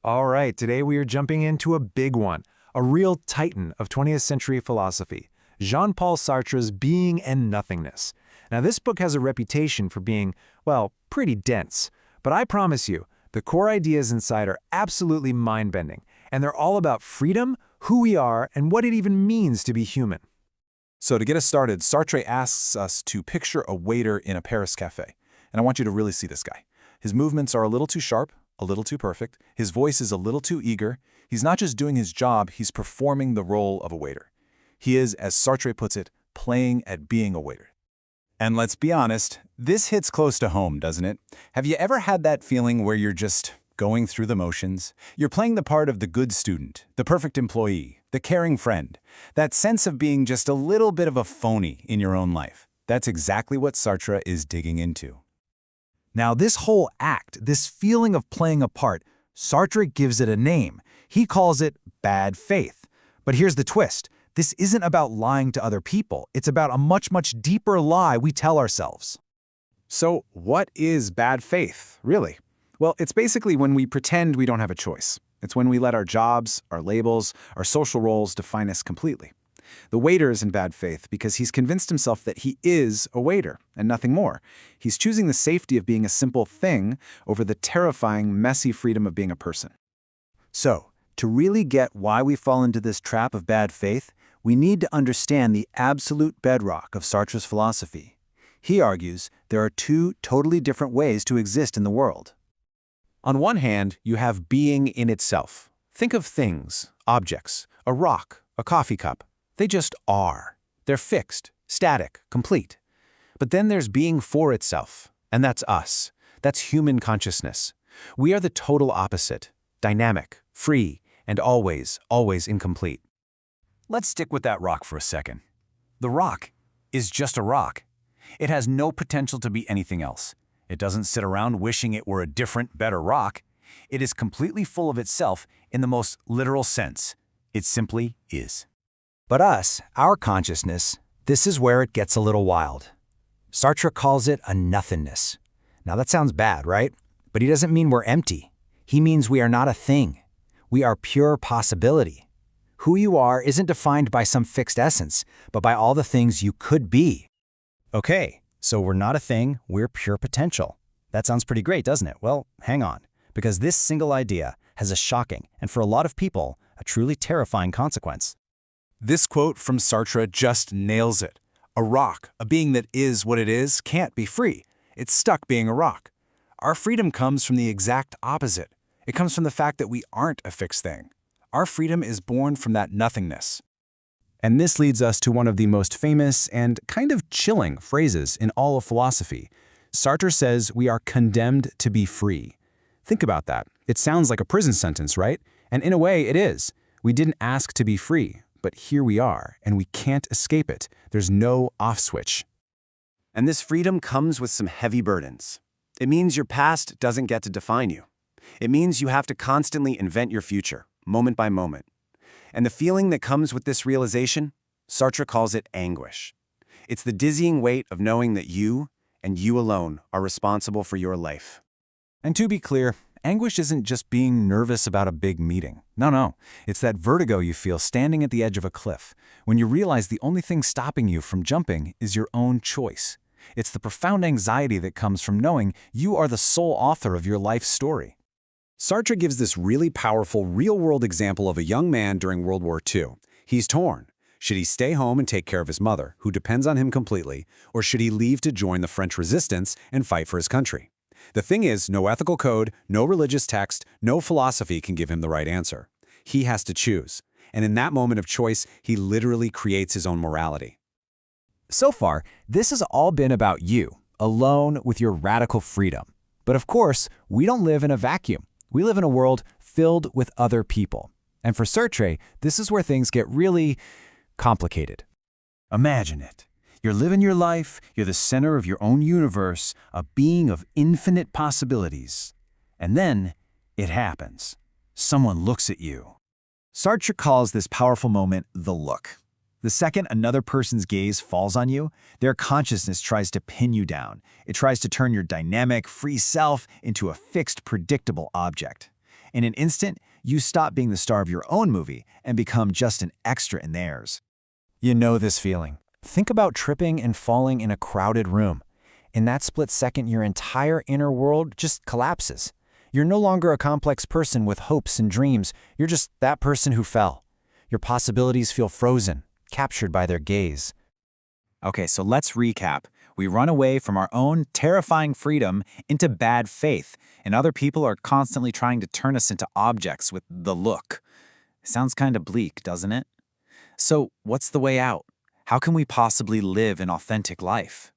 All right, today we are jumping into a big one, a real titan of 20th century philosophy, Jean-Paul Sartre's Being and Nothingness. Now, this book has a reputation for being, well, pretty dense, but I promise you, the core ideas inside are absolutely mind-bending, and they're all about freedom, who we are, and what it even means to be human. So to get us started, Sartre asks us to picture a waiter in a Paris cafe. And I want you to really see this guy. His movements are a little too sharp, a little too perfect. His voice is a little too eager. He's not just doing his job, he's performing the role of a waiter. He is, as Sartre puts it, playing at being a waiter. And let's be honest, this hits close to home, doesn't it? Have you ever had that feeling where you're just going through the motions? You're playing the part of the good student, the perfect employee, the caring friend. That sense of being just a little bit of a phony in your own life. That's exactly what Sartre is digging into. Now, this whole act, this feeling of playing a part, Sartre gives it a name. He calls it bad faith. But here's the twist. This isn't about lying to other people. It's about a much, much deeper lie we tell ourselves. So what is bad faith, really? Well, it's basically when we pretend we don't have a choice. It's when we let our jobs, our labels, our social roles define us completely. The waiter is in bad faith because he's convinced himself that he is a waiter and nothing more. He's choosing the safety of being a simple thing over the terrifying, messy freedom of being a person. So, to really get why we fall into this trap of bad faith, we need to understand the absolute bedrock of Sartre's philosophy. He argues there are two totally different ways to exist in the world. On one hand, you have being in itself. Think of things, objects, a rock, a coffee cup. They just are. They're fixed, static, complete. But then there's being for itself, and that's us. That's human consciousness. We are the total opposite, dynamic, free, and always, always incomplete. Let's stick with that rock for a second. The rock is just a rock. It has no potential to be anything else. It doesn't sit around wishing it were a different, better rock. It is completely full of itself in the most literal sense. It simply is. But us, our consciousness, this is where it gets a little wild. Sartre calls it a nothingness. Now that sounds bad, right? But he doesn't mean we're empty. He means we are not a thing. We are pure possibility. Who you are isn't defined by some fixed essence, but by all the things you could be. Okay, so we're not a thing, we're pure potential. That sounds pretty great, doesn't it? Well, hang on, because this single idea has a shocking, and for a lot of people, a truly terrifying consequence. This quote from Sartre just nails it. A rock, a being that is what it is, can't be free. It's stuck being a rock. Our freedom comes from the exact opposite. It comes from the fact that we aren't a fixed thing. Our freedom is born from that nothingness. And this leads us to one of the most famous and kind of chilling phrases in all of philosophy. Sartre says we are condemned to be free. Think about that. It sounds like a prison sentence, right? And in a way, it is. We didn't ask to be free. But here we are, and we can't escape it. There's no off switch. And this freedom comes with some heavy burdens. It means your past doesn't get to define you. It means you have to constantly invent your future, moment by moment. And the feeling that comes with this realization, Sartre calls it anguish. It's the dizzying weight of knowing that you, and you alone, are responsible for your life. And to be clear, anguish isn't just being nervous about a big meeting. No. It's that vertigo you feel standing at the edge of a cliff, when you realize the only thing stopping you from jumping is your own choice. It's the profound anxiety that comes from knowing you are the sole author of your life story. Sartre gives this really powerful, real-world example of a young man during World War II. He's torn. Should he stay home and take care of his mother, who depends on him completely, or should he leave to join the French resistance and fight for his country? The thing is, no ethical code, no religious text, no philosophy can give him the right answer. He has to choose. And in that moment of choice, he literally creates his own morality. So far, this has all been about you, alone with your radical freedom. But of course, we don't live in a vacuum. We live in a world filled with other people. And for Sartre, this is where things get really complicated. Imagine it. You're living your life, you're the center of your own universe, a being of infinite possibilities. And then, it happens. Someone looks at you. Sartre calls this powerful moment the look. The second another person's gaze falls on you, their consciousness tries to pin you down. It tries to turn your dynamic, free self into a fixed, predictable object. In an instant, you stop being the star of your own movie and become just an extra in theirs. You know this feeling. Think about tripping and falling in a crowded room. In that split second, your entire inner world just collapses. You're no longer a complex person with hopes and dreams. You're just that person who fell. Your possibilities feel frozen, captured by their gaze. Okay, so let's recap. We run away from our own terrifying freedom into bad faith, and other people are constantly trying to turn us into objects with the look. Sounds kind of bleak, doesn't it? So, what's the way out? How can we possibly live an authentic life?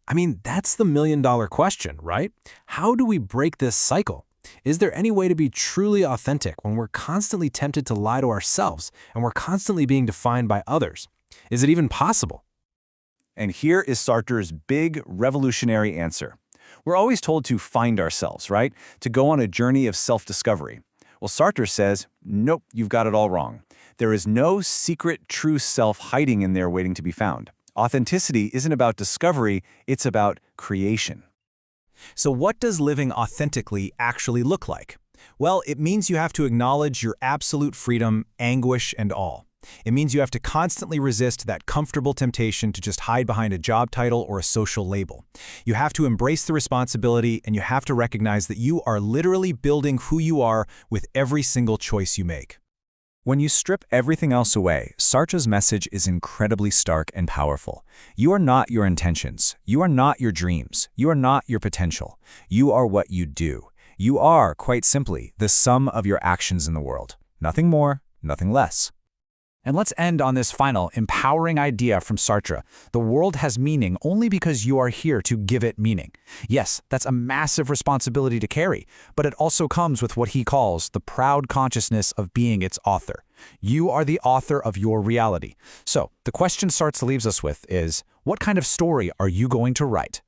I mean, that's the million-dollar question, right? How do we break this cycle? Is there any way to be truly authentic when we're constantly tempted to lie to ourselves and we're constantly being defined by others? Is it even possible? And here is Sartre's big revolutionary answer. We're always told to find ourselves, right? To go on a journey of self-discovery. Well, Sartre says, nope, you've got it all wrong. There is no secret true self hiding in there waiting to be found. Authenticity isn't about discovery, it's about creation. So what does living authentically actually look like? Well, it means you have to acknowledge your absolute freedom, anguish, and all. It means you have to constantly resist that comfortable temptation to just hide behind a job title or a social label. You have to embrace the responsibility, and you have to recognize that you are literally building who you are with every single choice you make. When you strip everything else away, Sartre's message is incredibly stark and powerful. You are not your intentions. You are not your dreams. You are not your potential. You are what you do. You are, quite simply, the sum of your actions in the world. Nothing more, nothing less. And let's end on this final, empowering idea from Sartre. The world has meaning only because you are here to give it meaning. Yes, that's a massive responsibility to carry, but it also comes with what he calls the proud consciousness of being its author. You are the author of your reality. So, the question Sartre leaves us with is, what kind of story are you going to write?